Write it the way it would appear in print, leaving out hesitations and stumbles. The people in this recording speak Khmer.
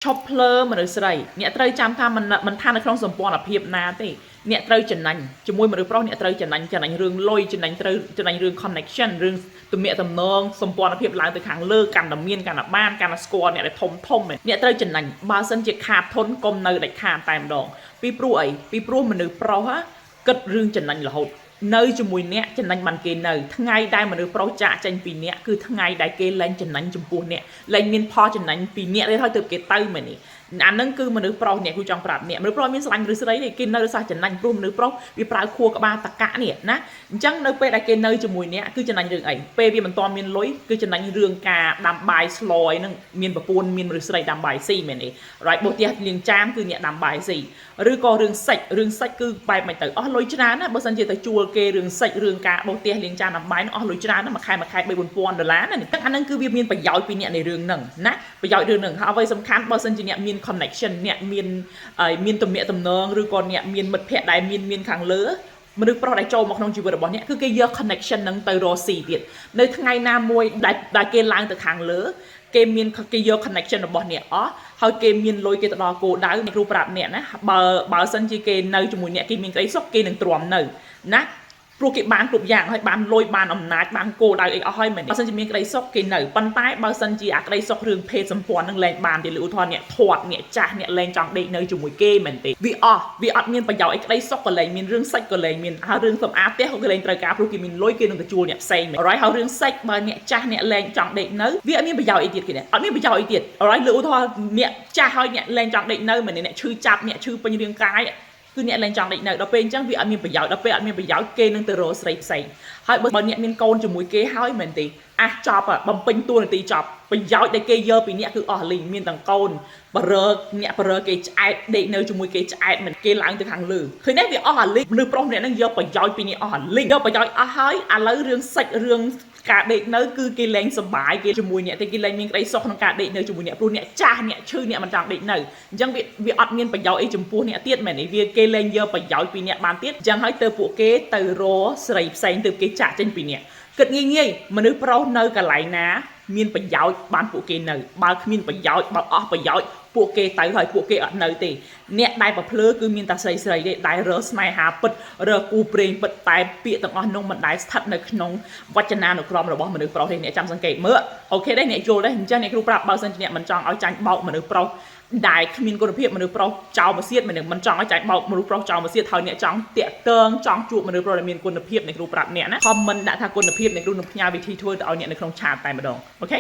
ឈប់ភ្លើមនុស្សស្រីអ្នកត្រូវចាំថាมันថានៅក្នុងសម្ព័ន្ធភាពណាទេអ្នកត្រូវចំណាញ់ជាមួយមនុស្សប្រុសអ្នកត្រូវចំណាញ់រឿងលុយចំណាញ់ត្រូវចំណាញ់រឿង connection រឿងទំនាក់ទំនងសម្ព័ន្ធភាពឡើងទៅខាងលើកាន់តែមានកាន់តែបានកាន់តែស្គាល់អ្នកដែលធំអ្នកត្រូវចំណាញ់បើសិនជាខាតធនកុំនៅដាច់ខាតតែម្ដងពីព្រោះអីពីព្រោះមនុស្សប្រុសគិតរឿងចំណាញ់រហូតនៅជាមួយអ្នកចំណេញបានគេនៅថ្ងៃដែលមនុស្សប្រុសចាក់ចេញពីអ្នកគឺថ្ងៃដែលគេលែងចំណេញចំពោះអ្នកលែងមានផលចំណេញពីអ្នកទេហើយទៅគេទៅមែននេះអានឹងគឺមនុស្សប្រុសអ្នកគូចង់ប្រាប់អ្នកមនុស្សប្រុសមានស្រឡាញ់ឬស្រីទេគេនៅរសះចំណេញព្រោះមនុស្សប្រុសវាប្រើខួរក្បាលតកានេះណាអញ្ចឹងនៅពេលដែលគេនៅជាមួយអ្នកគឺចំណេញរឿងអីពេលវាមិនទាន់មានលុយគឺចំណេញរឿងការដាំបាយស្លយនឹងមានប្រពន្ធមានមនុស្សស្រីដាំបាយស៊ីមែនទេរ៉ៃបោះផ្ទះលាងចានគឺអ្នកដាំបាយស៊ីឬក៏រឿងសាច់គឺបែបមិនទៅអស់លុយច្រើនណាបើសិនជាទៅជួលគេរឿងសាច់រឿងការបោះផ្ទះលាងចានដាំបាយនោះអស់លុយច្រើនណាមួយខែ$3,000-4,000ណាអាហ្នឹងគឺវាមានប្រយោជន៍ពីអ្នកនៃរឿងហ្នឹងណាប្រយោជន៍រឿងហ្នឹងហើយអ្វីសំខាន់បើសិនជាអ្នកមាន connection អ្នកមានទំនាក់ទំនងឬក៏អ្នកមានមិត្តភ័ក្តិដែលមានខាងលើមនុស្សប្រុសដែលចូលមកក្នុងជីវិតរបស់អ្នកគឺគេយក connection ហ្នឹងទៅរកស៊ីទៀតនៅថ្ងៃណាមួយដែលគេឡើងទៅខាងលើគេយក connection របស់អ្នកអស់ហើយគេមានលុយគេទៅដល់គោលដៅអ្នកគ្រូប្រាប់អ្នកណាបើសិនជាគេនៅជាមួយអ្នកគេមានក្តីសុខគេនឹងទ្រាំនៅណាព្រោះគេបានគ្រប់យ៉ាងហើយបានលុយបានអំណាចបានគោលដៅអីអស់ហើយមែនបើសិនជាមានក្តីសុខគេនៅប៉ុន្តែបើសិនជាអាក្តីសុខរឿងភេទសម្ព័ន្ធនឹងលែងបានទេឧទាហរណ៍អ្នកធាត់អ្នកចាស់អ្នកលែងចង់ដេកនៅជាមួយគេមែនទេវាអត់មានប្រយោជន៍អីក្តីសុខក៏លែងមានរឿងសាច់ក៏លែងមានហើយរឿងសម្អាតផ្ទះក៏លែងត្រូវការព្រោះគេមានលុយគេនឹងទៅជួលអ្នកផ្សេងមែនហើយរឿងសាច់បើអ្នកចាស់អ្នកលែងចង់ដេកនៅវាអត់មានប្រយោជន៍អីទៀតគេអត់មានប្រយោជន៍អីទៀតហើយលើឧទាហរណ៍អ្នកចាស់ហើយអ្នកលែងចង់ដេកនៅមែនអ្នកឈឺចាប់អ្នកឈឺពេញរាងកាយគឺអ្នកលែងចង់ដេកនៅដល់ពេលអញ្ចឹងវាអត់មានប្រយោជន៍ដល់ពេលអត់មានប្រយោជន៍គេនឹងទៅរកស្រីផ្សេងហើយបើអ្នកមានកូនជាមួយគេហើយមែនទេចប់បំពេញតួនាទីចប់ប្រយោជន៍ដែលគេយកពីអ្នកគឺអស់លីងមានទាំងកូនអ្នកបរើគេឆ្អែតដេកនៅជាមួយគេឆ្អែតមិនគេឡើងទៅខាងលើឃើញទេវាអស់អាលីងមនុស្សប្រុសអ្នកហ្នឹងយកប្រយោជន៍ពីនេះអស់អាលីងយកប្រយោជន៍អស់ហើយឥឡូវរឿងសាច់រឿងការដេកនៅគឺគេលែងសុបាយគេជាមួយអ្នកទេគេលែងមានក្តីសុខក្នុងការដេកនៅជាមួយអ្នកព្រោះអ្នកចាស់អ្នកឈឺអ្នកមិនចង់ដេកនៅអញ្ចឹងវាអត់មានប្រយោជន៍អីចំពោះអ្នកទៀតមែនទេវាគេលែងយកប្រយោជន៍ពីអ្នកបានទៀតអញ្ចឹងហើយទៅពួកគេទៅរកស្រីផ្សេងទៅគេចាក់ចេញពីអ្នកគិតងាយមនុស្សប្រុសនៅកន្លែងណាមានប្រយោជន៍បានពួកគេនៅបើគ្មានប្រយោជន៍បើអស់ប្រយោជន៍ពួកគេទៅហើយពួកគេអត់នៅទេអ្នកដែលប្រភ្លើគឺមានតែស្រីទេដែលរកស្នេហាពិតរកគូព្រេងពិតតែពាក្យទាំងអស់នោះមិនដែលស្ថិតនៅក្នុងវចនានុក្រមរបស់មនុស្សប្រុសទេអ្នកចាំសង្កេតមើលអូខេទេអ្នកយល់ទេអញ្ចឹងអ្នកគ្រូប្រាប់បើសិនជាអ្នកមិនចង់ឲ្យចាញ់បោកមនុស្សប្រុសដែលគ្មានគុណភាពមនុស្សប្រុសចោលមកសៀតមិនចង់ឲ្យចាញ់បោកមនុស្សប្រុសចោលមកសៀតហើយអ្នកចង់តាក់ទងចង់ជួបមនុស្សប្រុសដែលមានគុណភាពអ្នកគ្រូប្រាប់អ្នកណាខមមិនដាក់ថាគុណភាពអ្នកគ្រូនឹងផ្ញើវិធីធ្វើទៅឲ្យអ្នកនៅក្នុងឆាតតែម្ដងអូខេ